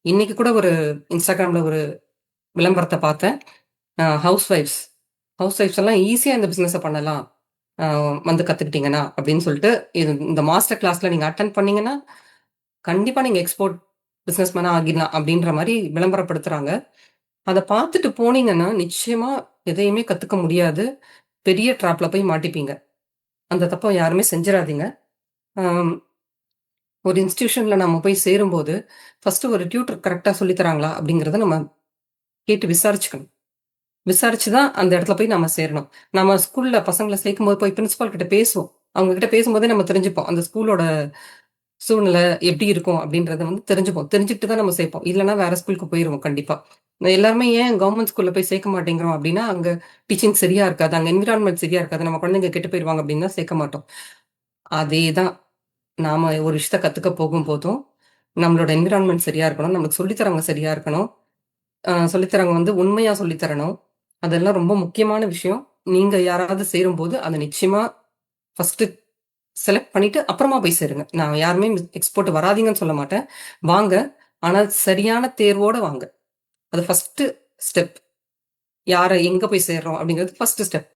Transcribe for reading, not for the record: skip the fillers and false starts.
இன்னைக்கு கூட ஒரு இன்ஸ்டாகிராம்ல ஒரு விளம்பரத்த பார்த்தேன். ஹவுஸ் ஒய்ஃப்ஸ் ஹவுஸ் ஒய்ஃப்ஸ் எல்லாம் ஈஸியா இந்த பிசினஸ பண்ணலாம். அ வந்து கத்துக்கிட்டீங்கன்னா அப்படின்னு சொல்லிட்டு, இந்த மாஸ்டர் கிளாஸ்ல நீங்க அட்டெண்ட் பண்ணீங்கன்னா, கண்டிப்பா நீங்க எக்ஸ்போர்ட் பிசினஸ் மேனா ஆகிடலாம் அப்படின்ற மாரி விளம்பரப்படுத்துறாங்க. அத பார்த்துட்டு போனீங்கன்னா, நிச்சயமா எதையுமே கத்துக்க முடியாது. பெரிய ட்ராப்ல போய் மாட்டிப்பீங்க. அந்த தப்ப யாருமே செஞ்சிராதீங்க. அம் ஒரு இன்ஸ்டிடியூஷன்ல நம்ம போய் சேரும்போது, ஃபர்ஸ்ட்டு ஒரு டியூட்டர் கரெக்ட்டா சொல்லி தராங்களா? அப்படிங்கிறத நம்ம கேட்டு விசாரிச்சுக்கணும். விசாரிச்சு தான் அந்த இடத்துல போய் நம்ம சேரணும். நம்ம ஸ்கூல்ல பசங்கள சேர்க்கும்போது போய் பிரின்சிபால் கிட்ட பேசுவோம். அவங்க கிட்ட பேசும்போதே நம்ம தெரிஞ்சுப்போம். அந்த ஸ்கூலோட சூழ்நிலை எப்படி இருக்கும் அப்படின்றத வந்து தெரிஞ்சுப்போம். தெரிஞ்சுட்டு தான் நம்ம சேர்ப்போம். இல்லன்னா வேற ஸ்கூலுக்கு போயிருவோம் கண்டிப்பா. எல்லாருமே ஏன் கவர்மெண்ட் ஸ்கூல்ல போய் சேர்க்க மாட்டேங்கிறோம் அப்படின்னா, அங்க டீச்சிங் சரியா இருக்காது. அங்க என்விரான்மென்ட் சரியா இருக்காது. நம்ம குழந்தைங்க கெட்டு போயிருவாங்க அப்படின்னு தான் சேர்க்க மாட்டோம். அதே தான் நாம ஒரு விஷயத்த கத்துக்க போகும்போதும், நம்மளோட என்விரான்மென்ட் சரியா இருக்கணும். நமக்கு சொல்லி தரவங்க சரியா இருக்கணும். சொல்லி தரவங்க வந்து உண்மையா சொல்லி தரணும். அதெல்லாம் ரொம்ப முக்கியமான விஷயம். நீங்க யாராவது சேரும்போது, அத நிச்சயமா ஃபர்ஸ்ட்டு செலக்ட் பண்ணிட்டு அப்புறமா போய் சேருங்க. நான் யாருமே எக்ஸ்போர்ட் வராதீங்கன்னு சொல்ல மாட்டேன். வாங்க. ஆனா சரியான தேர்வோட வாங்க. அது ஃபர்ஸ்ட்டு ஸ்டெப். யார எங்க போய் சேர்றோம் அப்படிங்கிறது ஃபர்ஸ்ட்டு ஸ்டெப்.